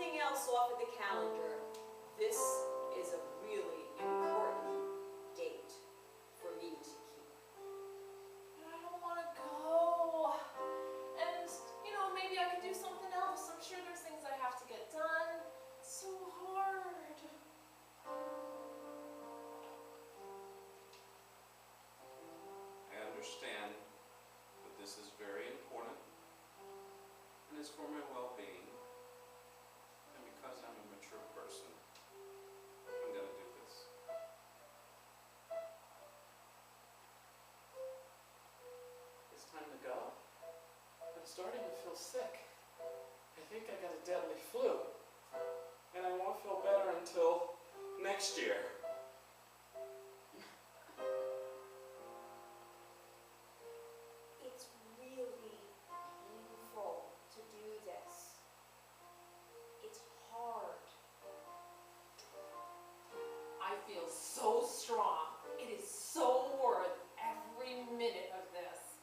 everything else off of the calendar, this is a really important date for me to keep. But I don't want to go. And, you know, maybe I could do something else. I'm sure there's things I have to get done. It's so hard. I understand, but this is very important, and it's for my well-being, and because I'm a mature person, I'm going to do this. It's time to go. I'm starting to feel sick. I think I got a deadly flu, and I won't feel better until next year. It's really painful to do this. It's hard. I feel so strong. It is so worth every minute of this.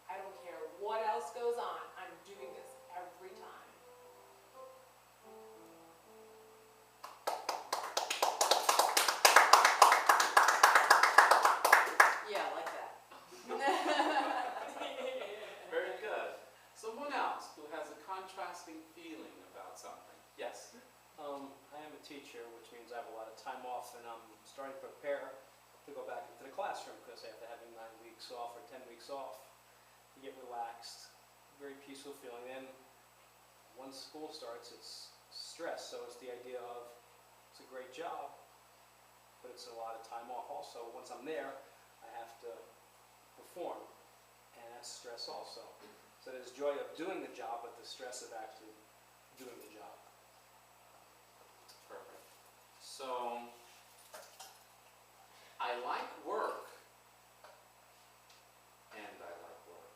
I don't care what else goes on. I'm doing this every time. Yeah, like that. Very good. Someone else who has a contrasting feeling about something. Yes? I am a teacher, which means I have a lot of time off, and I'm starting to prepare to go back into the classroom because after having 9 weeks off or 10 weeks off, you get relaxed, very peaceful feeling. Then once school starts, it's stress, so it's the idea of it's a great job, but it's a lot of time off also. Once I'm there, I have to perform, and that's stress also. So there's joy of doing the job, but the stress of actually doing the job. Perfect. So, I like work, and I like work.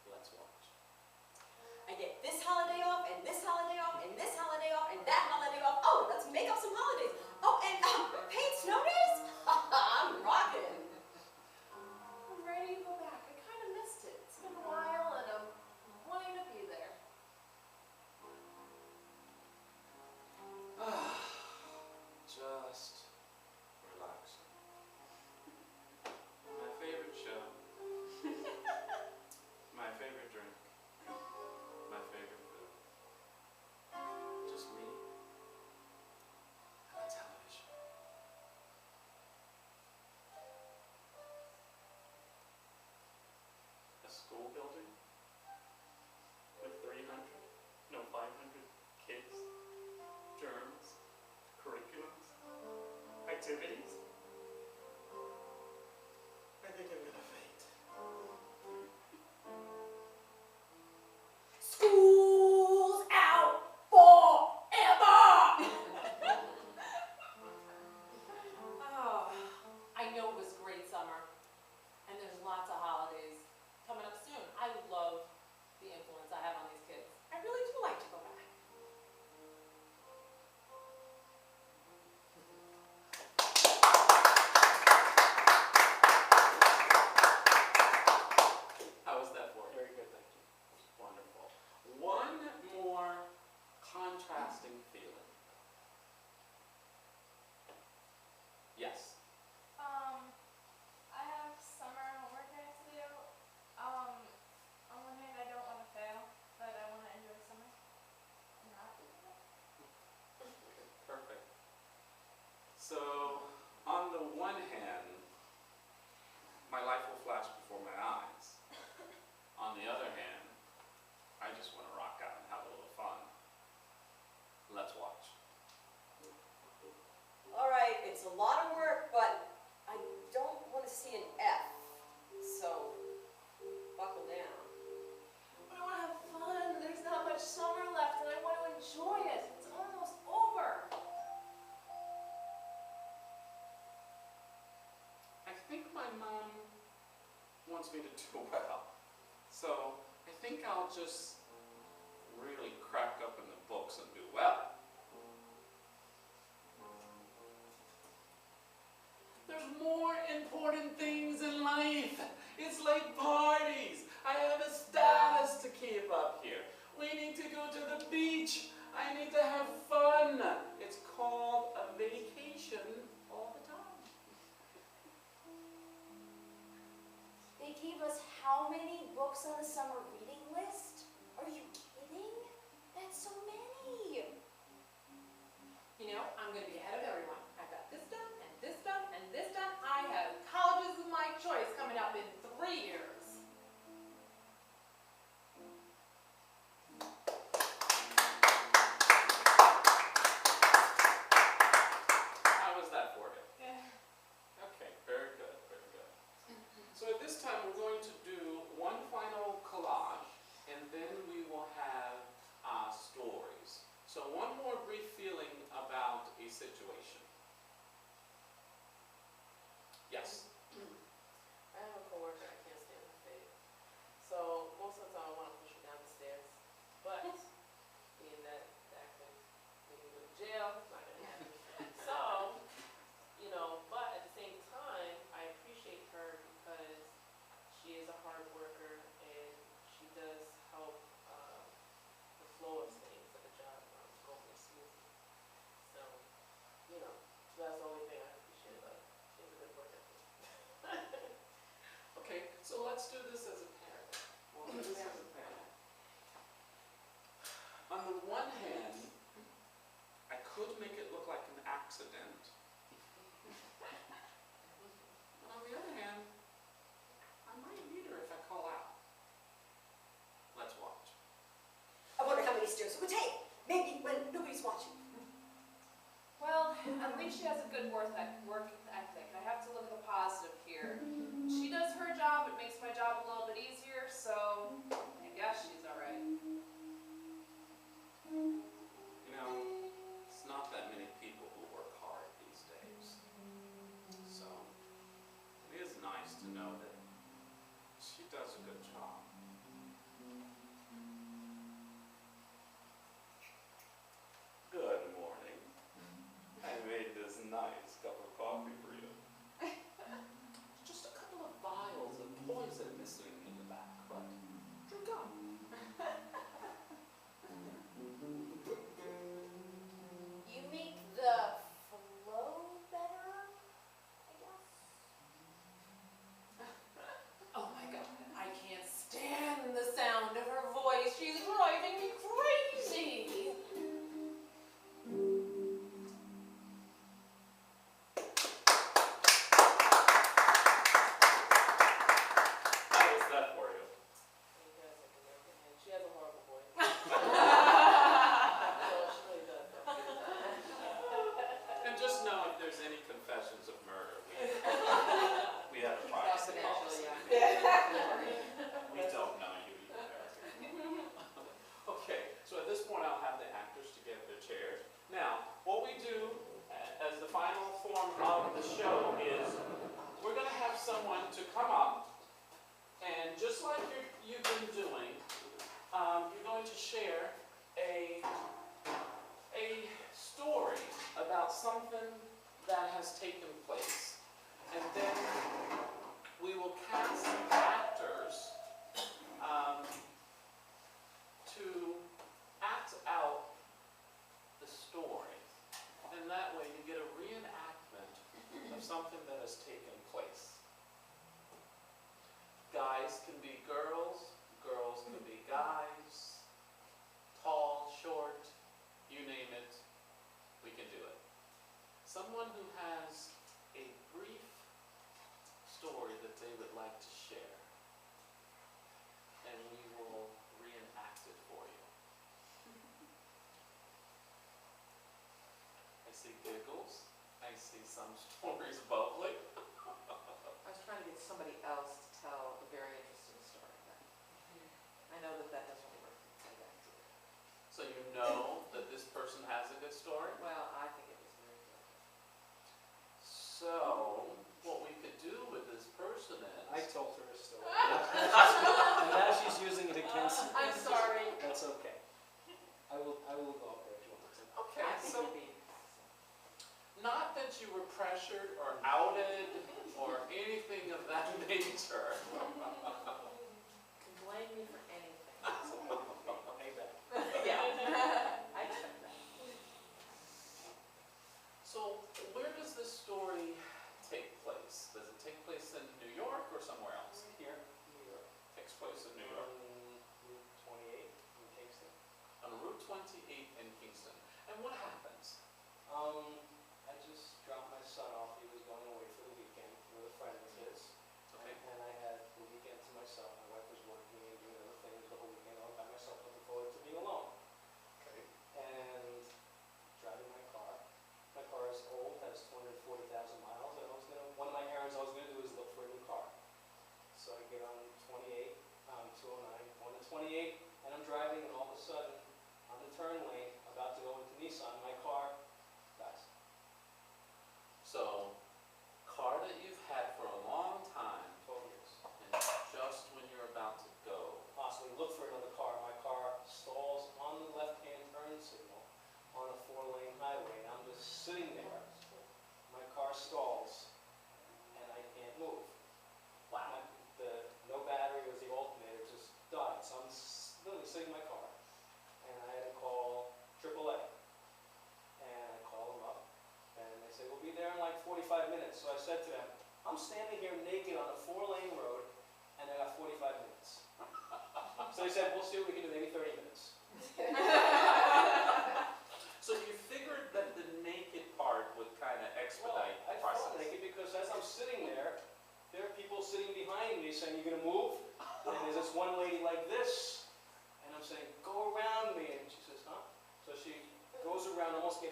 Let's watch. I get this holiday off, and this holiday off, and this holiday off, and that holiday off. Oh, let's make up some holidays. Oh, and paid snow days? I'm rocking. I'm ready to go back. I kind of missed it. It's been a while and I'm wanting to be there. Just relaxing. My favorite show. My favorite drink. My favorite food. Just me and the television. A school building with 300, no 500 kids, germs, curriculums, activities. I think I'm gonna faint. School's out forever! Oh, I know it was great summer, and there's lots of holidays coming up soon. I love the influence I have on these kids. I really do like to go back. How was that for you? Very good, thank you. Wonderful. One more contrasting feeling. Yes. I have summer homework I have to do. On one hand, I don't want to fail, but I want to enjoy summer. Not doing it. Okay, perfect. So, on the one hand, my life will flash before my eyes. On the other hand, I just want to rock out and have a little fun. Let's watch. All right, it's a lot of work, but I don't want to see an F. So, buckle down. But I want to have fun. There's not much summer left, and I want to enjoy it. It's almost over. I think my mom wants me to do well. So, I think I'll just really crack up in the books and do well. There's more important things in life. It's like parties. I have a status to keep up here. We need to go to the beach. they gave us how many books on the summer reading list? Are you kidding? That's so many. You know, I'm gonna be ahead of everyone. I've got this done, and this done, and this done. I have colleges of my choice coming up in 3 years. How was that for you? Okay, very good, very good. So at this time, we're going to do one final collage, and then we will have stories. So one more brief feeling about a situation. Yes? I have a coworker, I can't stand her face. So most of the time I want to push her down the stairs, but being that could maybe go to jail, it's not gonna happen. So, you know, but at the same time, I appreciate her because she is a hard worker and she does help the flow of things at the job go more smoothly. So, you know, that's the only thing I appreciate about her. She has a good work ethic. Okay, so let's do this as a pair. We'll do this as a pair. On the one hand, I could make it look like an accident. But on the other hand, I might need her if I call out. Let's watch. I wonder how many stairs it would take. Maybe when nobody's watching. Well, at least she has a good work ethic. I have to look at the positive here. She does her job, it makes my job a little bit easier, so I guess she's alright. You know, it's not that many people who work hard these days. So, it is nice to know that she does a good job. Good morning. I made this nice cup of coffee for you. Just a couple of vials of poison missing in the back, but drink up. You make the flow better, I guess. Oh my God, I can't stand the sound of her voice. She's driving me crazy. How was that for you? You guys are American, and she has a horrible voice. So she really does. And just know if there's any confessions of murder, we have a privacy policy. We don't know you either. Okay, so at this point I'll have the actors to get their chairs. Now, what we do as the final form of the show is we're going to have someone to come up and just like you've been doing, you're going to share a story about something that has taken place. And then we will cast actors to act out the story. And that way you get a reenactment of something that has taken place. Guys can be girls, girls can be guys, tall, short, you name it, we can do it. Someone who has a brief story that they would like to share, and we will reenact it for you. I see giggles, I see some stories bubbling. I was trying to get somebody else to tell a very interesting story, but I know that that doesn't work. So you know that this person has a good story? Well, I think it was very good. So, what we could do with this person I is, told her a story. And now she's using it against me. I'm sorry. That's okay. I will go up there if you want to. okay, I think so it'd be. not that you were pressured or outed or anything of that nature. Can blame me for anything. Payback. Yeah. I accept that. So, where does this story take place? Does it take place in New York or somewhere else? Here.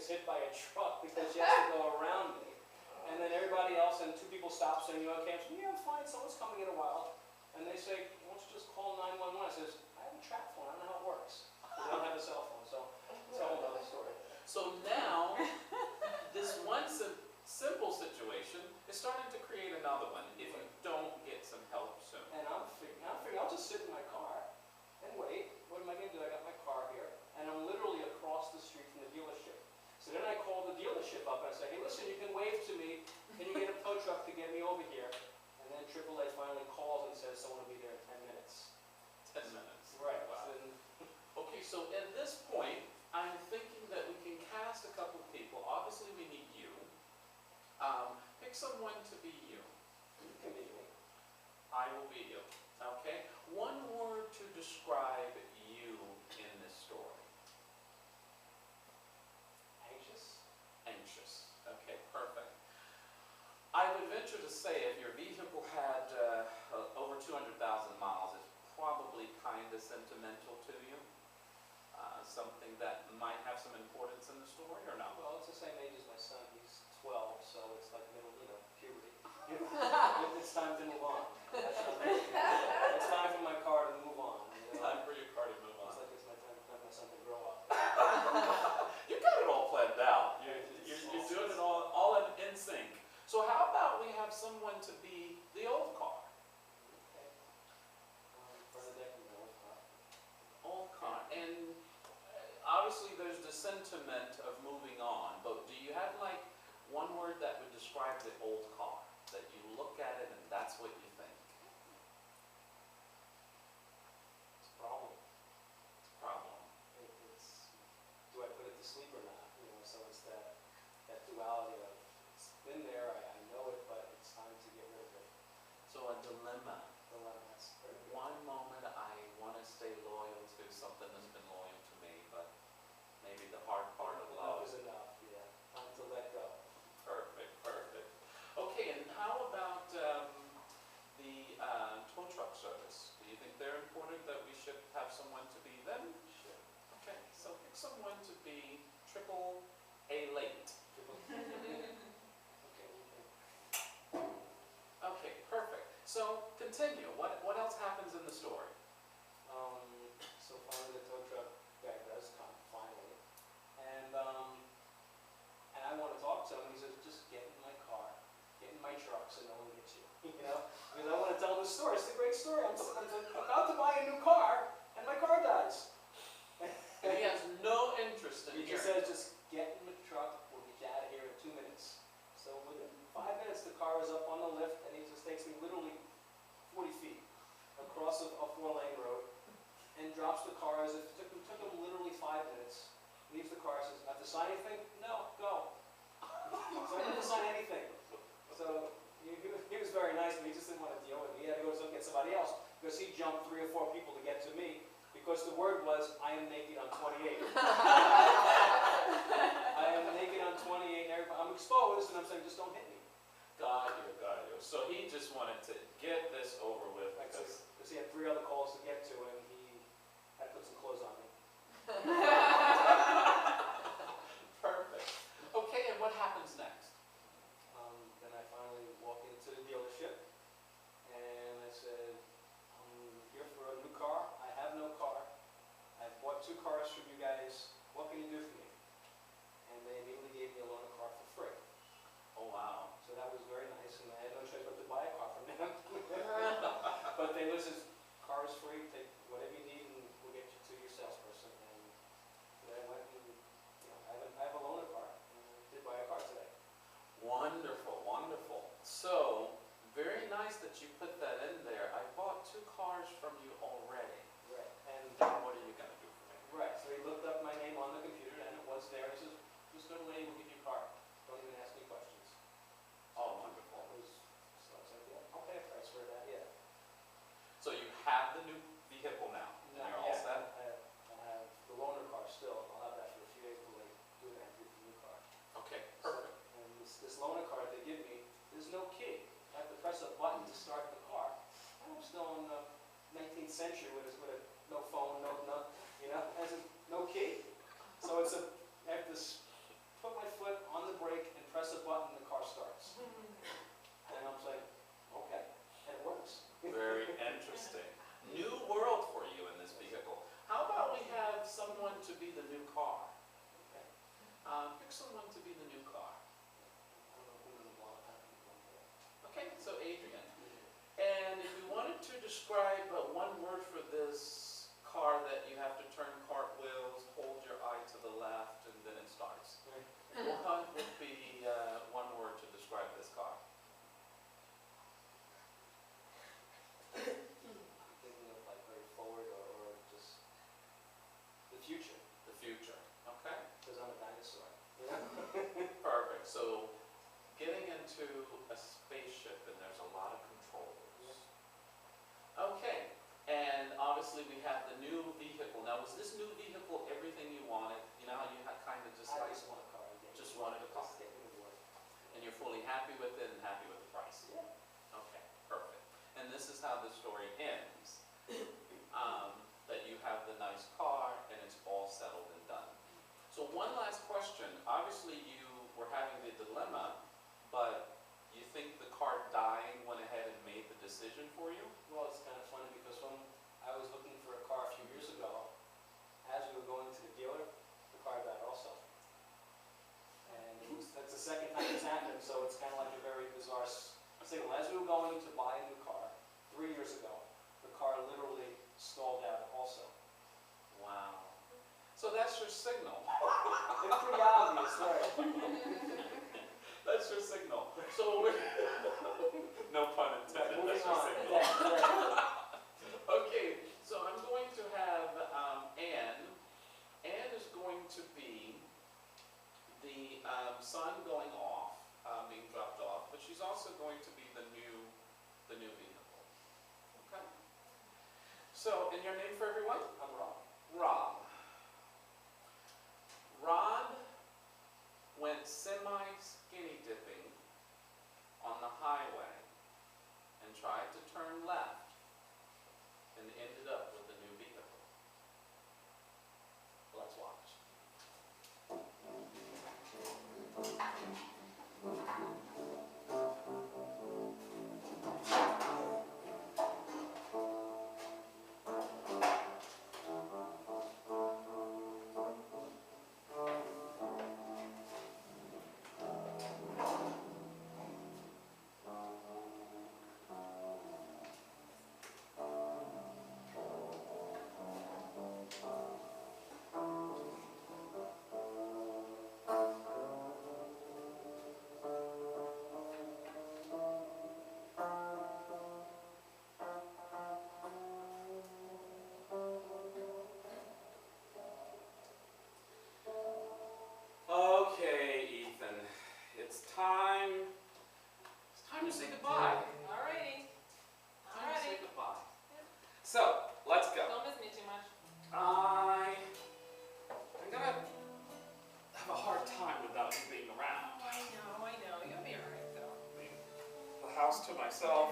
gets hit by a truck because she has to go around me. And then everybody else, and two people stop saying, you okay? I'm saying, yeah, I'm fine, someone's coming in a while. And they say, why don't you just call 911? I says, I have a trap phone, I don't know how it works. I don't have a cell phone, so it's a whole other story. So now, this one simple situation is starting to create another one if you don't get some help soon. And I'm figuring, I'll just sit in my car and wait. What am I gonna do? I got my car here, and I'm literally across the street from the dealership. So then I call the dealership up and I say, hey, listen, you can wave to me. Can you get a tow truck to get me over here? And then AAA finally calls and says someone will be there in 10 minutes. 10 minutes. Right. Wow. Then, Okay, so at this point, I'm thinking that we can cast a couple of people. Obviously, we need you. Pick someone to be you. you can be me. I will be you. Okay? One word to describe you in this story. Anxious? Anxious. Okay, perfect. I would venture to say if your vehicle had over 200,000 miles, it's probably kind of sentimental to you. Something that might have some importance in the story or not? Well, it's the same age as my son. He's 12, so it's like middle, puberty. It's time to move on. It's time for my car to move on. Time for your car to move on. It's like it's my time for my son to grow up. You got it all planned out. You're doing it all in sync. So how about we have someone to be the old car? Okay. Bernadette can go with car. Old car. And obviously there's the sentiment of moving on, but do you have like one word that would describe the old car? That you look at it and that's what you think? It's a problem. It's a problem. It's, do I put it to sleep or not? So it's that duality of, it's been there, I know it, but it's time to get rid of it. So a dilemma. That's very good. One moment I want to stay loyal to something that's been loyal to me, but maybe the hard part of love. Enough is enough, yeah. Time to let go. Perfect, perfect. Okay, and how about the tow truck service? Do you think they're important that we should have someone to be them? Sure. Okay, so pick someone to be AAA late. Okay, perfect. So continue. What else happens in the story? So finally the tow truck guy does come, finally. And I want to talk to him, and he says, just get in my car, get in my truck so no one gets you. Because I want to tell the story. It's a great story. I'm about to buy a new car, and my car dies. And he has no interest in He just hearing. says, just get in the truck, we'll get you out of here in 2 minutes. So within 5 minutes, the car is up on the lift, and he just takes me literally 40 feet across a 4-lane road, and drops the car as if it took him literally 5 minutes. Leaves the car, says, have to sign anything? No, go. So I didn't sign anything. So he was very nice, but he just didn't want to deal with me. He had to go get somebody else, because he jumped 3 or 4 people to get to me, because the word was, I am naked on 28. I am naked on 28, I'm exposed, and I'm saying, just don't hit me. Got you, got you. So he just wanted to get this over with because Because he had 3 other calls to get to, and he had to put some clothes on me. perfect. Okay, and what happens next? Then I finally walk into the dealership, and I said, I'm here for a new car. I have no car. I've bought 2 cars from you guys. What can you do for me? And they immediately gave me a loaner car for free. Oh, wow. So that was very nice, and I had no choice but to buy a car from them. But they listen, car is free, take whatever you need, and we'll get you to your salesperson. And then I went and, I have a loaner car, and I did buy a car today. Wonderful, wonderful. So, very nice that you put that in there. I bought 2 cars from you already. Right. And What are you going to do for me? right, so he looked up my name on the computer, and it was there. He says, just go to Lady, we'll give you a car. Don't even ask me questions. Oh, wonderful. That was, so I was like, yeah, I'll pay a price for that, yeah. So you have the new vehicle now, and you're all set? I have the loaner car still. I'll have that for a few days until they do that and do the new car. Okay, perfect. And this loaner car they give me, there's no key. I have to press a button to start the car. I'm still in the 19th century with no phone, no, has no key. So I have to excellent one to be the new car? I don't know who doesn't want to have people on board. Okay, so Adrian. And if you wanted to describe one word for this car that you have to turn cartwheels, hold your eye to the left, and then it starts. What would be one word to describe this car? I'm thinking of like very forward or just the future, The future. Okay. because I'm a dinosaur. Perfect. So getting into a spaceship and there's a lot of controls. Okay. And obviously we have the new vehicle. Now, was this new vehicle everything you wanted? You know, you had kind of just I like, just want a car. Again. just wanted a car. Just get me to work. And you're fully happy with it and happy with the price? Yeah. Okay, perfect. And this is how the story ends. That you have the nice car and it's all settled and done. So one last question. Obviously you were having the dilemma, but you think the car dying went ahead and made the decision for you? Well, it's kind of funny because when I was looking for a car a few years ago, as we were going to the dealer, the car died also. And that's the second time it's happened, so it's kind of like a very bizarre signal. As we were going to buy a new car 3 years ago, the car literally stalled out also. Wow. So that's your signal. It's pretty obvious, right? That's your signal. So we're no pun intended. Moving That's your on. signal. Yeah. Okay, so I'm going to have Anne. Anne is going to be the son going off, being dropped off, but she's also going to be the new vehicle. Okay. So, and your name for everyone? I'm wrong. Rob. Rob went semi-skinny dipping on the highway and tried to turn left and ended up with a new vehicle. Let's watch. Okay, Ethan, it's time to say goodbye. Alrighty. Time to say Alrighty. goodbye. So, let's go. Don't miss me too much. I'm gonna have a hard time without you being around. I know. You'll be alright though. The house to myself,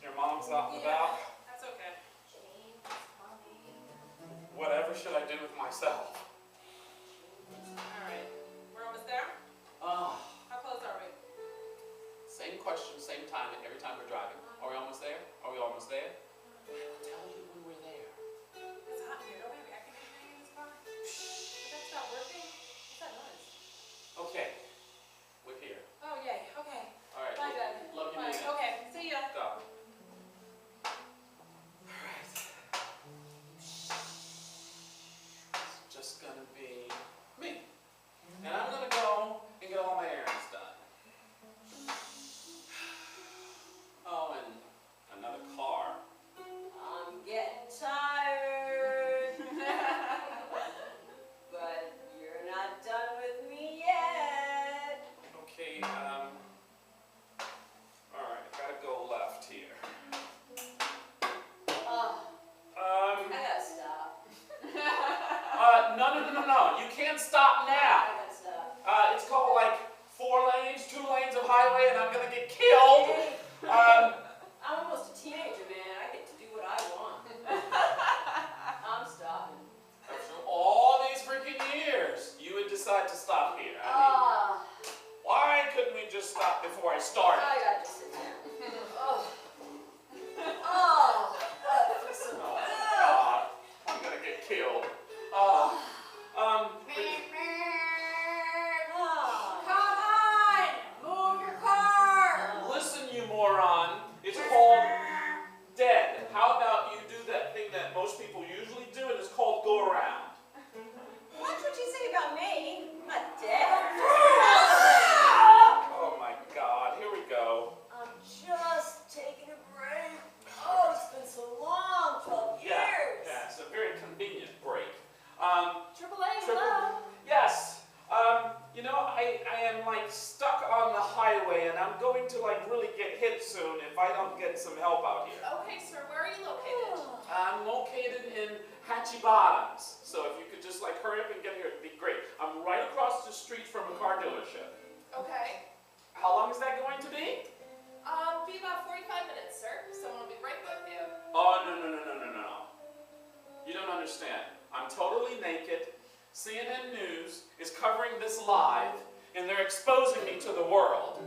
your mom's out and about. That's okay. Whatever should I do with myself? Alright. We're almost there? Oh, How close are we? same question, same time, every time we're driving. Are we almost there? Are we almost there? I'll tell you when we're there. It's hot in here. Don't we have air conditioning in this car? Did that stop working? What's that noise? Okay, we're here. Oh, yay. Okay. All right. Bye, Dad. Love you, Bye. Nina. Okay. See ya. Go. Alright. It's just gonna be me. And I'm gonna go and get all my errands done. Oh, and another car. I'm getting tired. But you're not done with me yet. Okay, alright, I gotta go left here. Oh, I gotta stop. No, you can't stop now. I gotta stop. It's called like 4 lanes, 2 lanes of highway, and I'm gonna get killed. Hey, Um, I'm almost a teenager, man. I get to do what I want. I'm stopping. after all these freaking years, you would decide to stop here. I mean, Ah, why couldn't we just stop before I started? I got to sit down. Oh. Oh. Oh, God, I'm gonna get killed. But highway and I'm going to like really get hit soon if I don't get some help out here. Okay, sir, where are you located? I'm located in Hatchie Bottoms, so if you could just like hurry up and get here, it'd be great. I'm right across the street from a car dealership. Okay. How long is that going to be? Be about 45 minutes, sir. Someone will be right with you. Oh, no. You don't understand. I'm totally naked. CNN News is covering this live, and they're exposing me to the world.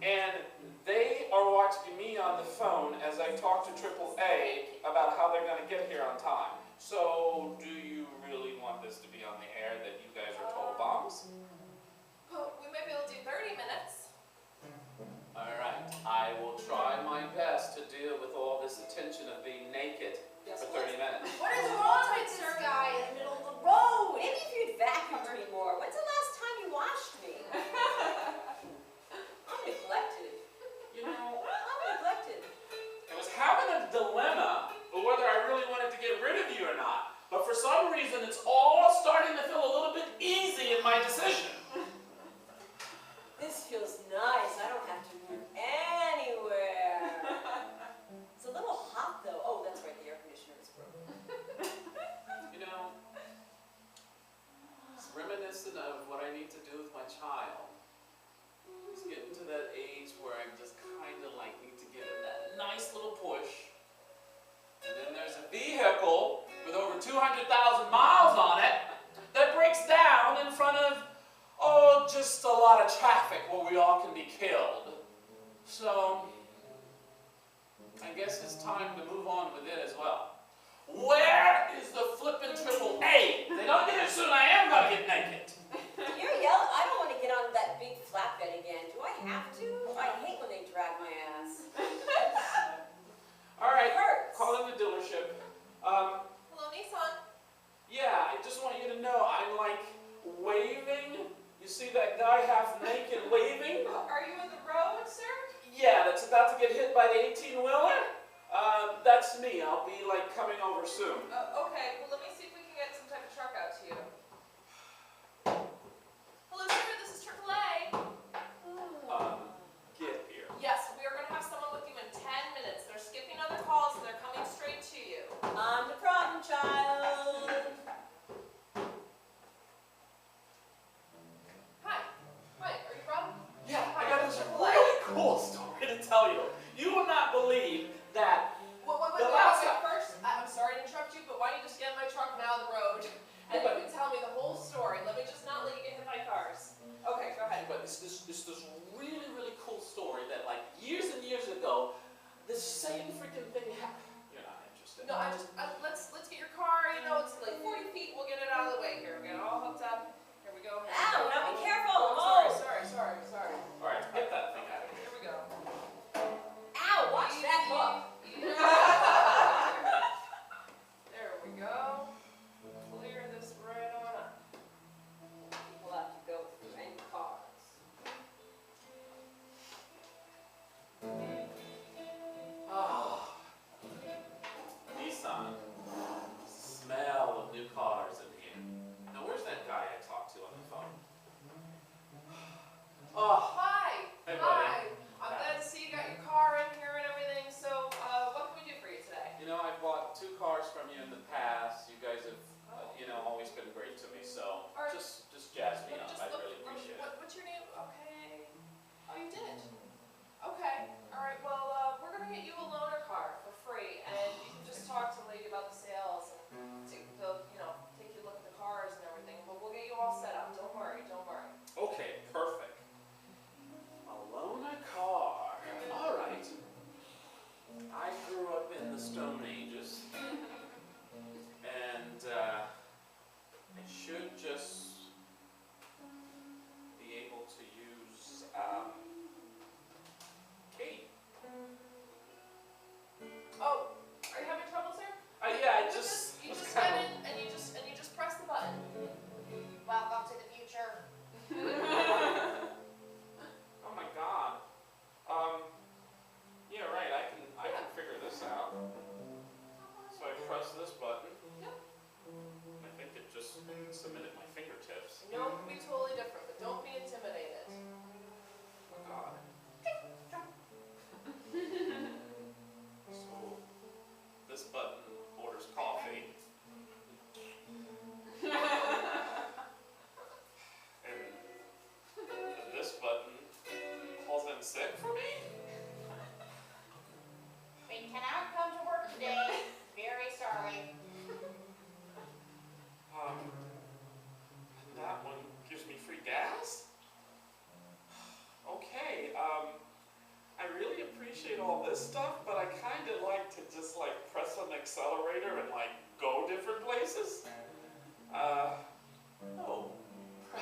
And they are watching me on the phone as I talk to AAA about how they're going to get here on time. So, do you really want this to be on the air that you guys are total bombs? Well, we might be able to do 30 minutes. Alright, I will try my best to deal with all this attention of being naked Yes, for 30 minutes. What is wrong with this guy in the middle of the road? Maybe if you'd vacuumed me more. When's the last time you washed me? I'm neglected. You know, I'm neglected. I was having a dilemma of whether I really wanted to get rid of you or not. But for some reason, it's all starting to feel a little bit easy in my decision. This feels nice. I don't have to move anywhere. It's a little hot though. Oh, that's right. The air conditioner is broken. You know, it's reminiscent of what I need to do with my child. He's getting to that age where I just kind of like need to give him that nice little push. And then there's a vehicle with over 200,000 miles on it that breaks down in front of, oh, just a lot of traffic where we all can be killed. So, I guess it's time to move on with it as well. Where is the flippin' AAA? They don't get it soon, I am gonna get naked. You're yelling. I don't want to get on that big flatbed again. Do I have to? I hate when they drag my ass. All right, It hurts. call in the dealership. Hello, Nissan. Yeah, I just want you to know I'm like waving. You see that guy half naked waving? Are you in the road, sir? Yeah, that's about to get hit by the 18-wheeler. That's me. I'll be like coming over soon. Okay, well, let me see if we can get some type of truck out to you. Hello, sir, this is AAA. Get here. Yes, we are going to have someone with you in 10 minutes. They're skipping other calls and they're coming straight to you. I'm the problem child. Hi. Hi, are you Rob? Yeah, I got this really cool story to tell you. You will not believe that. Wait, The last wait, first, I'm sorry to interrupt you, but why don't you just get in my truck and out of the road? And you can tell me the whole story. Let me just not let you get hit by cars. Okay, go ahead. But this really, really cool story that like years and years ago, this same freaking thing happened. You're not interested. No, let's get your car, you know, it's like 40 feet, we'll get it out of the way here. We'll get it all hooked up. Here we go. Ow, now be careful. Oh, Oh. sorry. All right, get that thing out of here. Here we go. Ow, watch that hook. There we go. Clear this right on up. We'll have to go through any cars. Ah, Nissan. Smell of new cars in here. Now, where's that guy I talked to on the phone? Oh, Hi. Hey, buddy. Hi. I'm glad to see you got your car in here and everything. So, what can we do for you today? you know, I bought 2 cars from you in the past. You guys have, always been great to me. So Alright. just jazz me Let me up. just I look. really appreciate it. What's your name? Okay. Oh, you did. Okay. All right. Well, we're gonna get you a loaner car for free, and you can just talk to the lady about the sales and take you look at the cars and everything. But we'll get you all set up. Don't worry. Okay, perfect. A loaner car. All right. I grew up in the Stone Ages, and I should just be able to use Kate. Oh, are you having trouble, sir? Yeah, I You just you was just kind went of. in and you just press the button. Welcome to the future. Oh my God. Yeah, right. I can figure this out. So I press this button. Yep. I think it just submitted my fingertips. No, it can be totally different, but don't be intimidated. Oh God.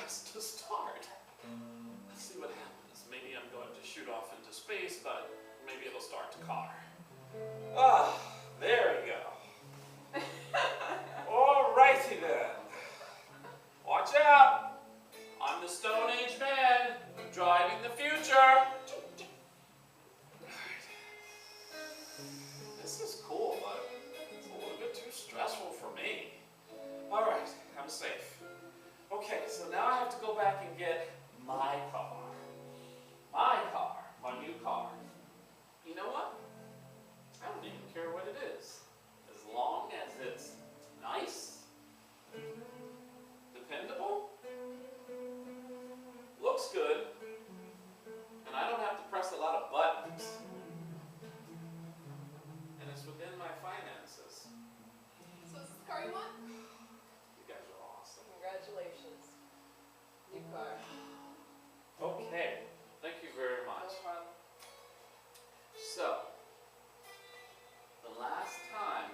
press to start. Let's see what happens. Maybe I'm going to shoot off into space, but maybe it'll start the car. Ah, there we go. Alrighty then. Watch out. I'm the Stone Age man driving the future. This is cool, but it's a little bit too stressful for me. Alright, I'm safe. Okay, so now I have to go back and get my car. My new car. You know what? I don't even care what it is. As long as it's nice, dependable, looks good, and I don't have to press a lot of buttons. And it's within my finances. So is this the car you want? You guys are awesome. Congratulations. New car. Okay, thank you very much. No problem. So, the last time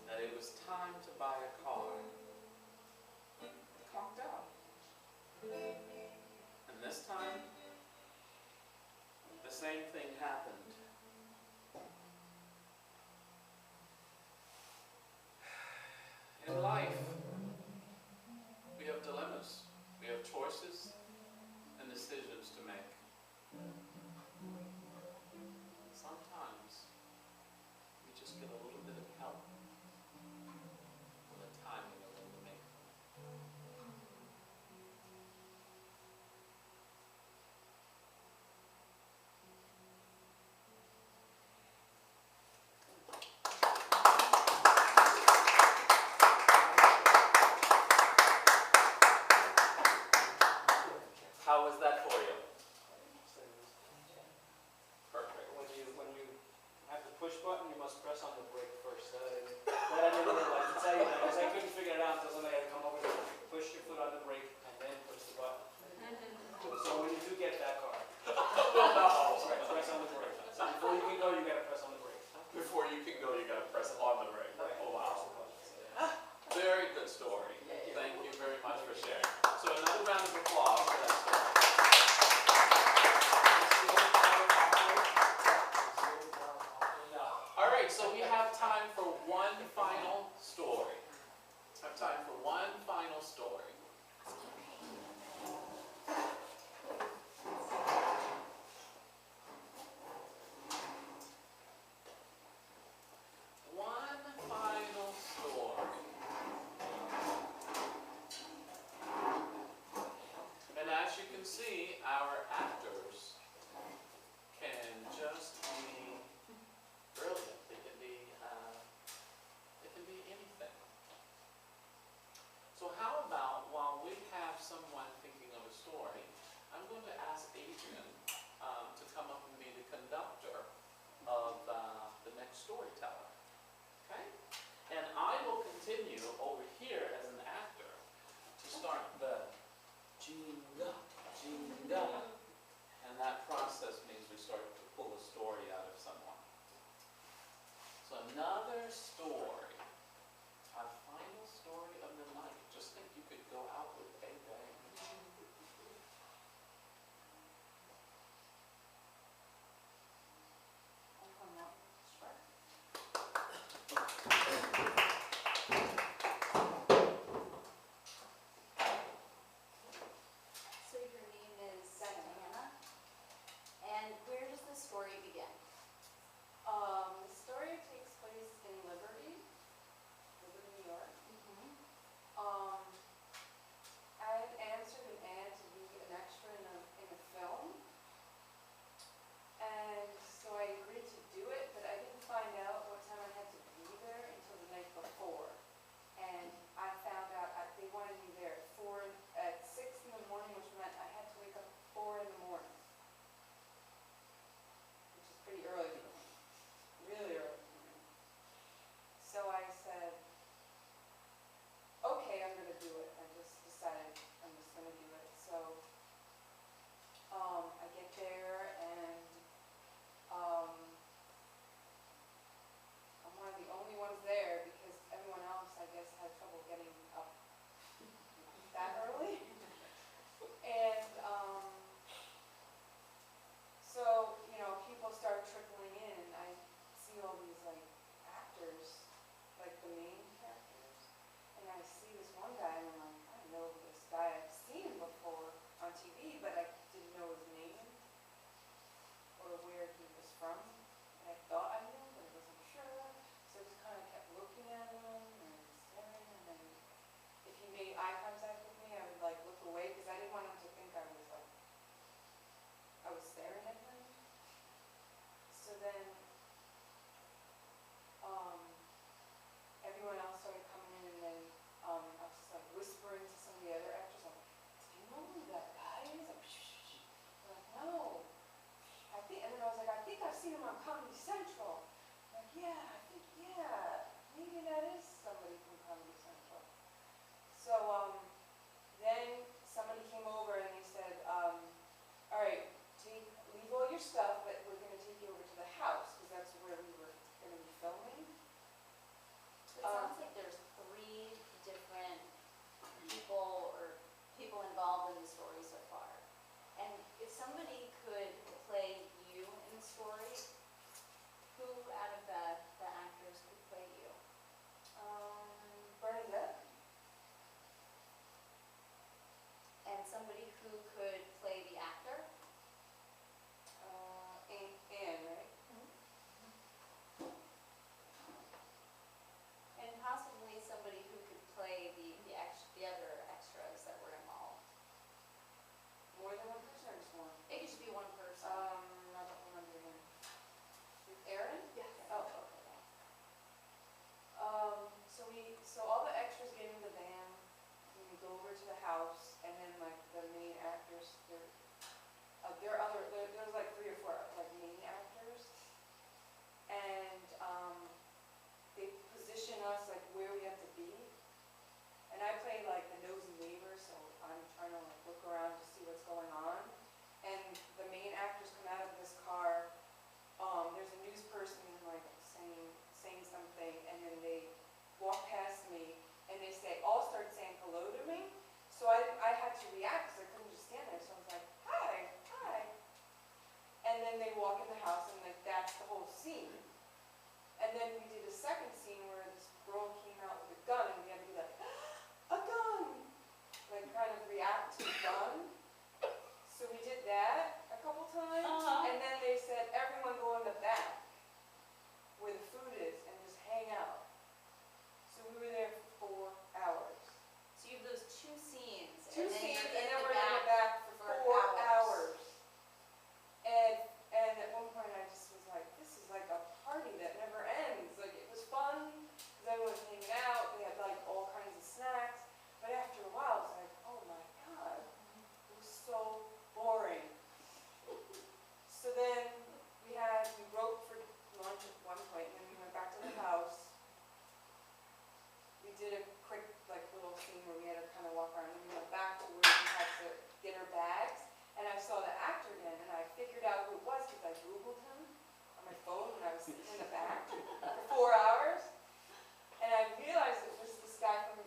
that it was time to buy a car, I conked out. And this time, the same thing happened. In life, we have dilemmas, we have choices and decisions to make. Sometimes we just get a little bit of help with the timing of when to make them. How was that for you? Perfect. When you have the push button, you must press on the brake first. That I didn't really like to tell you that, because I couldn't figure it out until somebody had to come over to push your foot on the brake and then push the button. So when you do get that car, press on the brake. So before you can go, you gotta press on the brake. Before you can go, you gotta press on the brake. Right. Oh, wow. Very good story. Thank you very much for sharing. So another round of applause for that story. All right, so we have time for one final story. Have time for one final story. One final story. And as you can see, our actors can just be brilliant. They can be anything. So how about, while we have someone thinking of a story, I'm going to ask Adrian to come up and be the conductor of the next storyteller. Okay? And I will continue over here as an actor to start the jinga, jinga. And that process means we start to pull a story out of someone. So another story, our final story of the night. Just think you could go out with a bang. saw the actor again, and I figured out who it was because I Googled him on my phone when I was sitting in the back for 4 hours. And I realized it was this guy from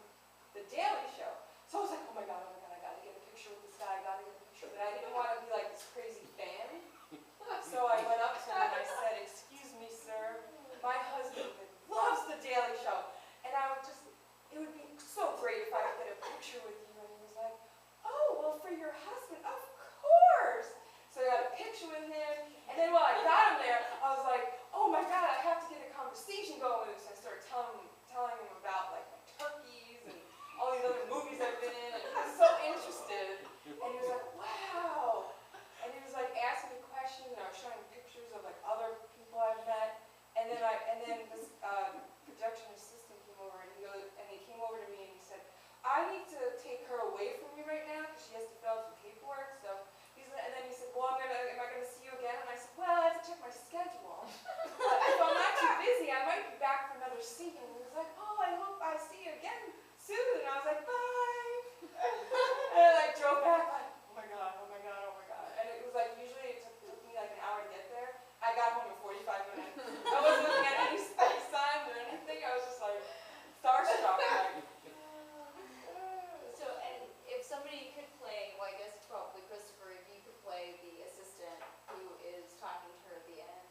The Daily Show. So I was like, oh my God, I gotta get a picture with this guy, I gotta get a picture. But I didn't want to be like this crazy fan. So I went up to him and I said, excuse me, sir, my husband loves The Daily Show. And I would just, it would be so great if I could get a picture with you. And he was like, oh, well, for your husband, of course. So I got a picture with him. And then while I got him there, I was like, oh my God, I have to get a conversation going with him. So I started telling him about like my turkeys and all these other movies I've been in. And he was so interested. And he was like, wow. And he was like asking me questions, and I was showing him pictures of like other people I've met. And then this production assistant came over, and he came over to me and he said, I need to take her away from you right now because she has to fill out some paperwork. So and then he said, well, am I gonna see you again? And I said, well, I have to check my schedule. But if I'm not too busy, I might be back for another scene. And he was like, oh, I hope I see you again soon. And I was like, bye. And I like drove back like, oh my God, oh my God, oh my God. And it was like, usually it took me like an hour to get there. I got home in 45 minutes. I wasn't looking at any space signs or anything. I was just like starstruck. Like, So, and if somebody could play, well, I guess probably Christopher, if you could play the assistant who is talking to her at the end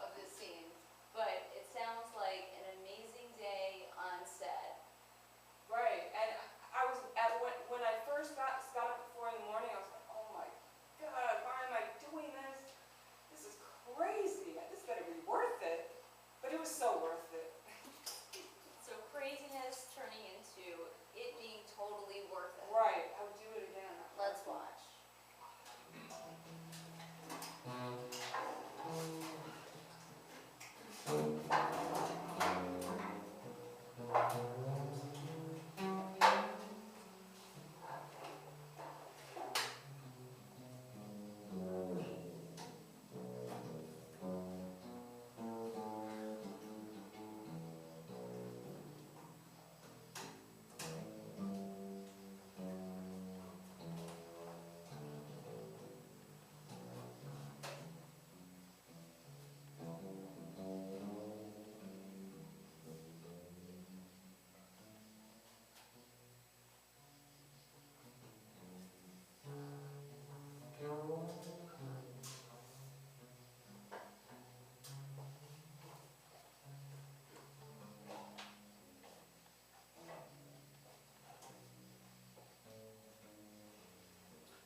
of this scene. But it sounds like an amazing day on set. right. And I was when I first got up at 4 in the morning, I was like, oh my God, why am I doing this? This is crazy. This better be worth it. But it was so worth it. So craziness turning into it being totally worth it. Right. I would do it again. Let's watch.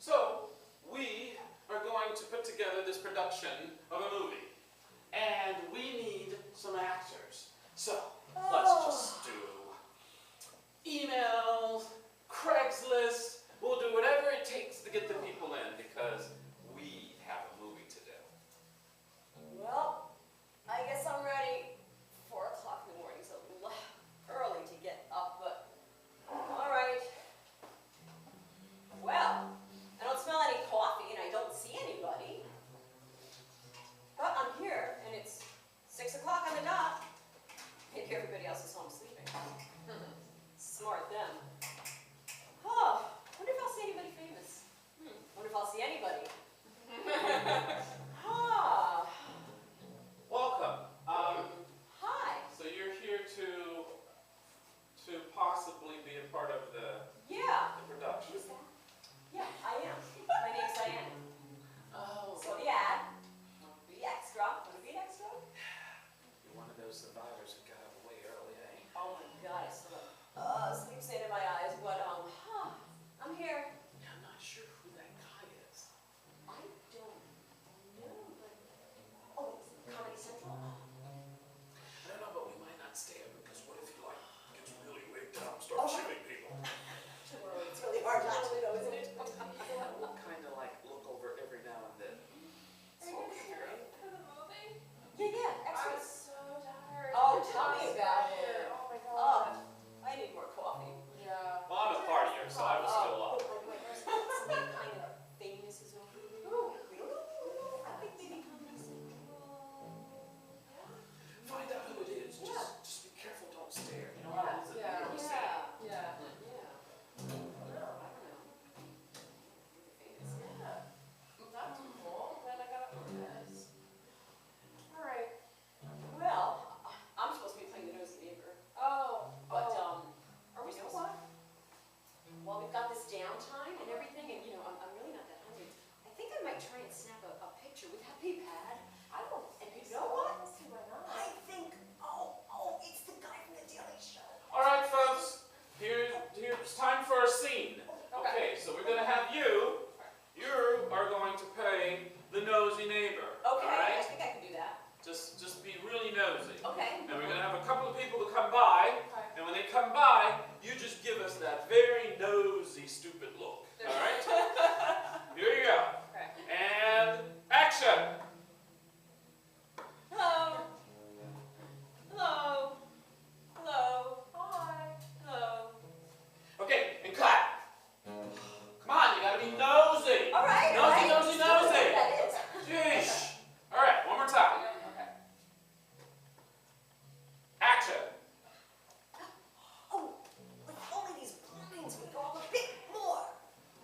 So, we are going to put together this production of a movie. And we need some actors. So, let's just do emails, Craigslist. We'll do whatever it takes to get the people in because we have a movie to do. Well, I guess I'm ready. 4 o'clock in the morning, so early to get up, but all right. Well, I don't smell any coffee and I don't see anybody. But I'm here and it's 6 o'clock on the dot. Maybe everybody else is home sleeping. Smart them. Oh, wonder if I'll see anybody famous. Wonder if I'll see anybody. Ah. Welcome. Hi. So you're here to possibly be a part of the Yeah. production. Who's that? Yeah, I am. My name's Diane. Oh. So yeah, be extra. Want to be an extra? You're one of those survivors who got up way early, eh? Oh my God, I still have sleep stain in my eyes, but it's time for a scene. Okay, so we're gonna have you are going to play the nosy neighbor. Okay, I Alright? think I can do that. Just be really nosy. Okay. And we're gonna have a couple of people to come by, and when they come by, you just give us that very nosy, stupid look. Alright? Here you go. Okay. And action! Hello. Hello. Hello. Hi. Hello. Okay, and clap. Come on, you gotta be nosy. All right. Nosy, all right. nosy, Still know nosy. what that is. Sheesh. All right, one more time. Okay. Action. Oh, if only these blinds would go up a bit more.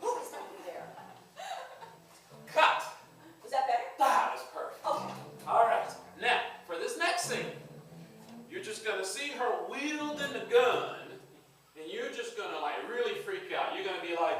Who is over there? Cut. Was that better? That was perfect. Okay. All right, now, for this next scene, you're just gonna see her wielding the gun, and you're just gonna like really freak out. You're gonna be like,